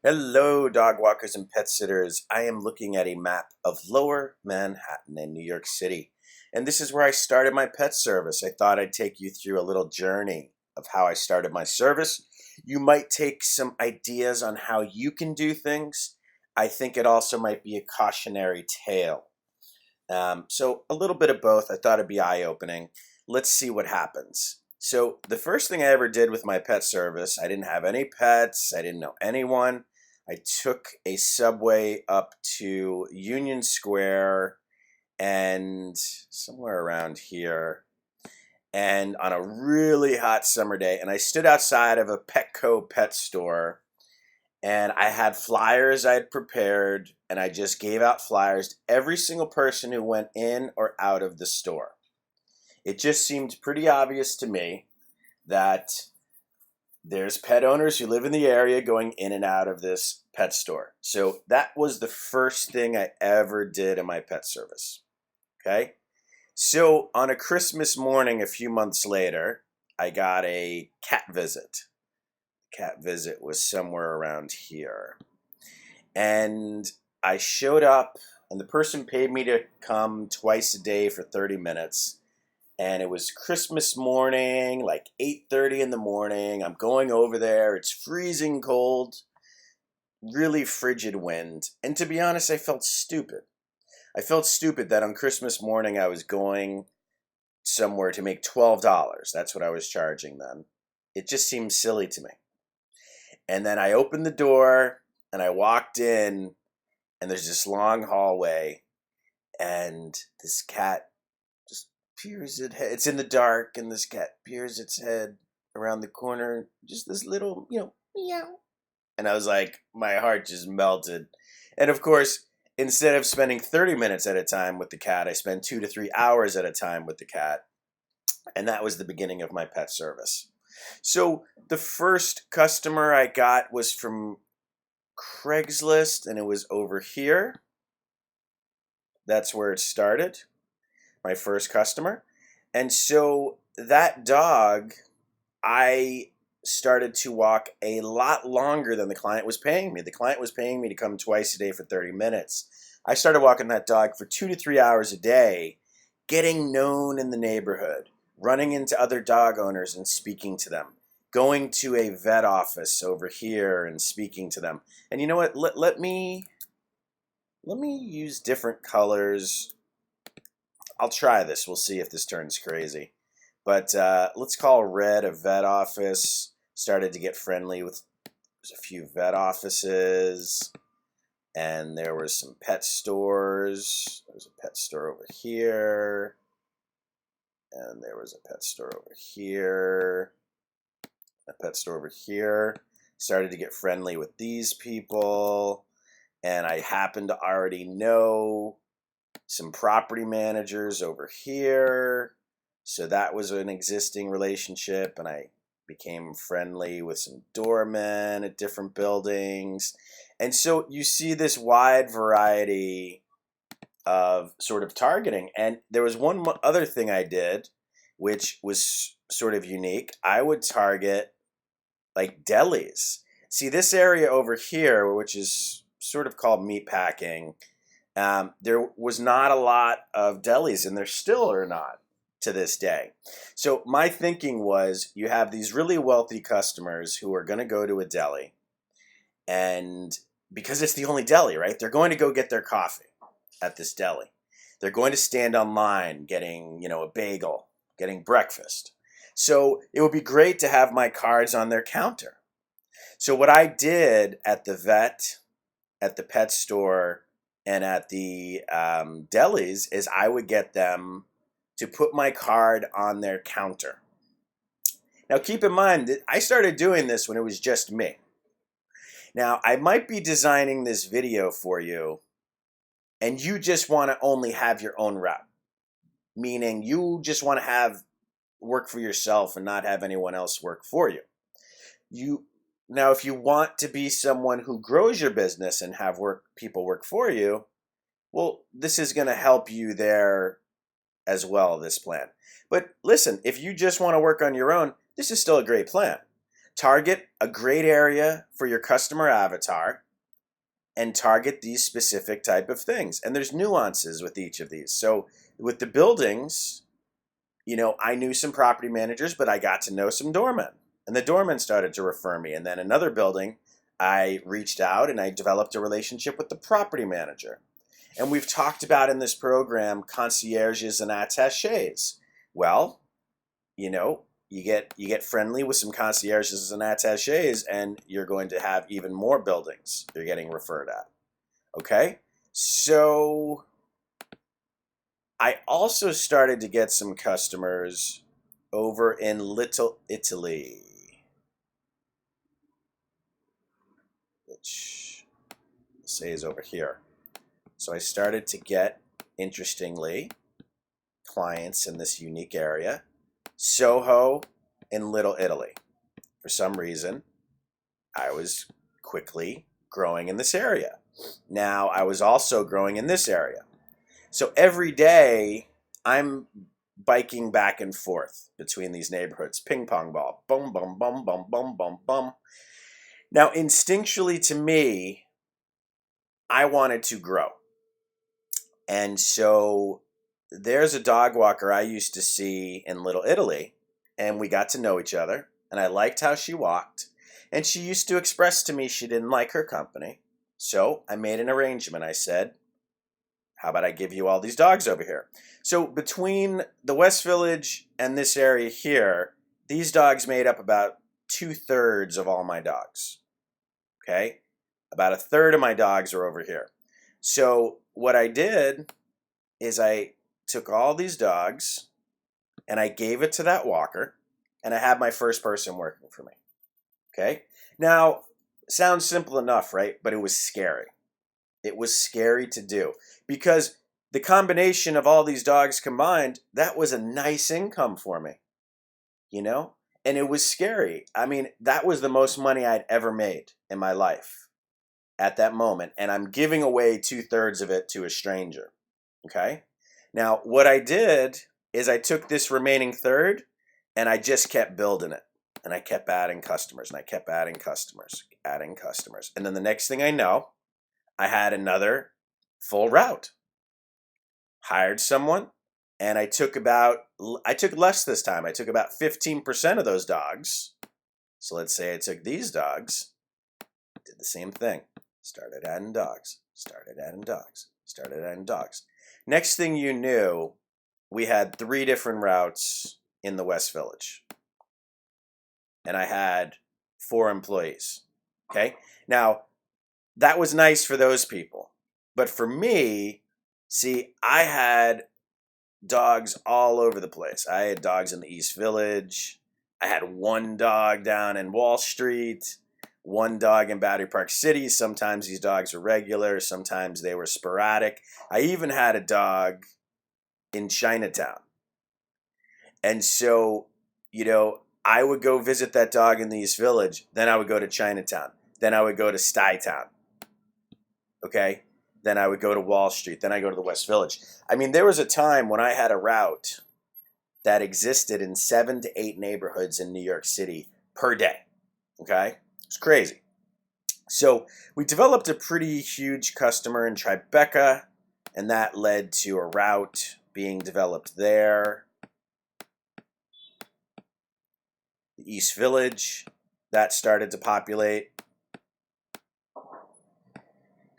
Hello, dog walkers and pet sitters. I am looking at a map of Lower Manhattan in New York City. And this is where I started my pet service. I thought I'd take you through a little journey of how I started my service. You might take some ideas on how you can do things. I think it also might be a cautionary tale. So, a little bit of both. I thought it'd be eye opening. Let's see what happens. So, the first thing I ever did with my pet service, I didn't have any pets, I didn't know anyone. I took a subway up to Union Square and somewhere around here, and on a really hot summer day, and I stood outside of a Petco pet store, and I had flyers I had prepared, and I just gave out flyers to every single person who went in or out of the store. It just seemed pretty obvious to me that there's pet owners who live in the area going in and out of this pet store. So that was the first thing I ever did in my pet service. Okay. So on a Christmas morning a few months later, I got a cat visit. The cat visit was somewhere around here. And I showed up, and the person paid me to come twice a day for 30 minutes. And it was Christmas morning, like 8:30 in the morning. I'm going over there. It's freezing cold, really frigid wind. And to be honest, I felt stupid. I felt stupid that on Christmas morning I was going somewhere to make $12. That's what I was charging then. It just seemed silly to me. And then I opened the door and I walked in, and there's this long hallway, and this cat just peers its head. It's in the dark, and this cat peers its head around the corner. Just this little, meow. And I was like, my heart just melted. And of course, instead of spending 30 minutes at a time with the cat, I spent 2 to 3 hours at a time with the cat. And that was the beginning of my pet service. So the first customer I got was from Craigslist, and it was over here. That's where it started, my first customer. And so that dog, I started to walk a lot longer than the client was paying me. The client was paying me to come twice a day for 30 minutes. I started walking that dog for 2 to 3 hours a day, getting known in the neighborhood, running into other dog owners and speaking to them, going to a vet office over here and speaking to them. And you know what? Let me use different colors. I'll try this. We'll see if this turns crazy. But let's call red a vet office. Started to get friendly with there's a few vet offices, and there was some pet stores. There's a pet store over here, and there was a pet store over here, a pet store over here. Started to get friendly with these people, and I happened to already know some property managers over here. So that was an existing relationship, and I became friendly with some doormen at different buildings. And so you see this wide variety of sort of targeting. And there was one other thing I did, which was sort of unique. I would target like delis. See, this area over here, which is sort of called meatpacking, there was not a lot of delis, and there still are not to this day. So my thinking was you have these really wealthy customers who are going to go to a deli, and because it's the only deli, right? They're going to go get their coffee at this deli. They're going to stand online getting, a bagel, getting breakfast. So it would be great to have my cards on their counter. So what I did at the vet, at the pet store, and at the delis is I would get them to put my card on their counter. Now keep in mind that I started doing this when it was just me. Now I might be designing this video for you, and you just want to only have your own rep, meaning you just want to have work for yourself and not have anyone else work for you. Now, if you want to be someone who grows your business and have people work for you, well, this is going to help you there as well, this plan. But listen, if you just want to work on your own, this is still a great plan. target a great area for your customer avatar and target these specific type of things. And there's nuances with each of these. So with the buildings, I knew some property managers, but I got to know some doormen. And the doormen started to refer me. And then another building, I reached out and I developed a relationship with the property manager. And we've talked about in this program concierges and attaches. Well, you get friendly with some concierges and attaches, and you're going to have even more buildings you're getting referred at. Okay? So I also started to get some customers over in Little Italy, which I'll say is over here. So I started to get, interestingly, clients in this unique area, Soho in Little Italy. For some reason, I was quickly growing in this area. Now, I was also growing in this area. So every day, I'm biking back and forth between these neighborhoods. Ping pong ball. Boom, boom, boom, boom, boom, boom, boom. Now, instinctually to me, I wanted to grow. And so there's a dog walker I used to see in Little Italy, and we got to know each other, and I liked how she walked, and she used to express to me she didn't like her company. So I made an arrangement. I said, how about I give you all these dogs over here? So between the West Village and this area here, these dogs made up about 2/3 of all my dogs. Okay? About 1/3 of my dogs are over here. So what I did is I took all these dogs and I gave it to that walker, and I had my first person working for me. Okay? Now, sounds simple enough, right? But it was scary. It was scary to do because the combination of all these dogs combined, that was a nice income for me, and it was scary. I mean, that was the most money I'd ever made in my life at that moment, and I'm giving away 2/3 of it to a stranger. Okay? Now, what I did is I took this remaining third and I just kept building it. And I kept adding customers and I kept adding customers. And then the next thing I know, I had another full route. Hired someone, and I took less this time. I took about 15% of those dogs. So let's say I took these dogs, did the same thing. Started adding dogs, started adding dogs, started adding dogs. Next thing you knew, we had 3 different routes in the West Village. And I had 4 employees. Okay? Now, that was nice for those people. But for me, see, I had dogs all over the place. I had dogs in the East Village. I had 1 dog down in Wall Street, 1 dog in Battery Park City. Sometimes these dogs were regular. Sometimes they were sporadic. I even had a dog in Chinatown. And so, I would go visit that dog in the East Village. Then I would go to Chinatown. Then I would go to Stuytown. Okay? Then I would go to Wall Street. Then I go to the West Village. I mean, there was a time when I had a route that existed in 7 to 8 neighborhoods in New York City per day. Okay? It's crazy. So we developed a pretty huge customer in Tribeca, and that led to a route being developed there. The East Village, that started to populate.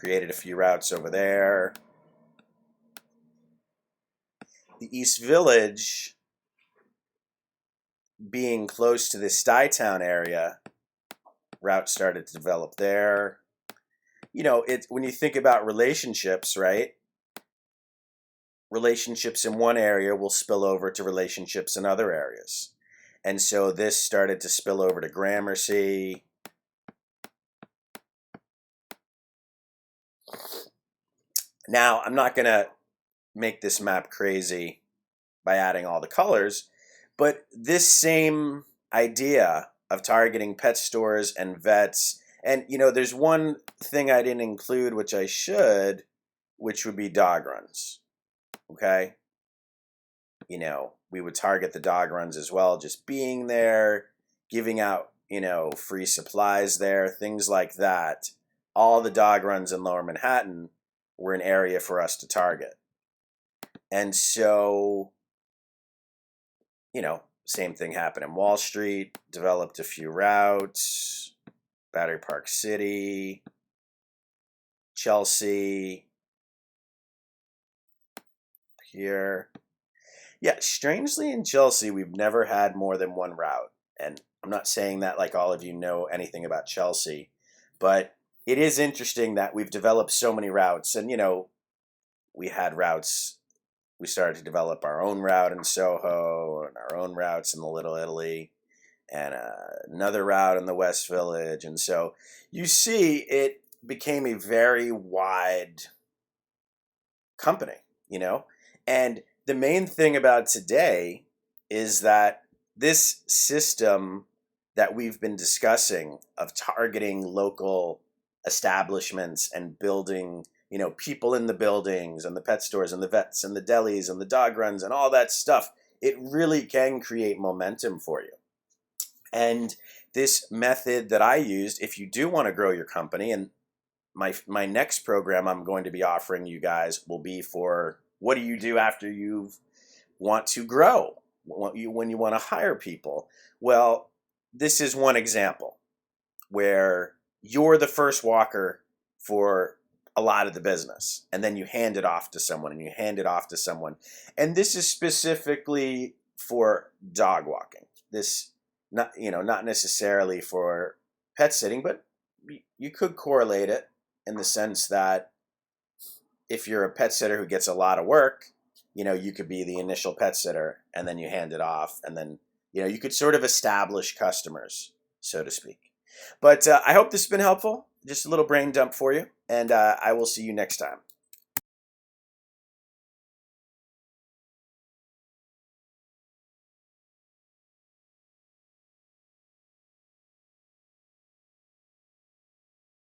Created a few routes over there. The East Village, being close to the Stuytown area, route started to develop there. When you think about relationships, right? Relationships in one area will spill over to relationships in other areas. And so this started to spill over to Gramercy. Now, I'm not going to make this map crazy by adding all the colors, but this same idea of targeting pet stores and vets, and there's one thing I didn't include, which I should, which would be dog runs. Okay? We would target the dog runs as well, just being there, giving out free supplies there, things like that. All the dog runs in Lower Manhattan were an area for us to target. And so, same thing happened in Wall Street, developed a few routes, Battery Park City, Chelsea, here. Yeah, strangely in Chelsea, we've never had more than one route. And I'm not saying that like all of you know anything about Chelsea, but it is interesting that we've developed so many routes. And, we had routes. We started to develop our own route in Soho and our own routes in the Little Italy and another route in the West Village. And so you see, it became a very wide company, And the main thing about today is that this system that we've been discussing of targeting local establishments and building, people in the buildings and the pet stores and the vets and the delis and the dog runs and all that stuff, it really can create momentum for you. And this method that I used, if you do want to grow your company, and my next program I'm going to be offering you guys will be for what do you do after you want to grow, when you want to hire people. Well, this is one example where you're the first walker for a lot of the business, and then you hand it off to someone, and you hand it off to someone. And this is specifically for dog walking. This not necessarily for pet sitting, but you could correlate it in the sense that if you're a pet sitter who gets a lot of work, you could be the initial pet sitter and then you hand it off, and then, you could sort of establish customers, so to speak. But I hope this has been helpful. Just a little brain dump for you, and I will see you next time.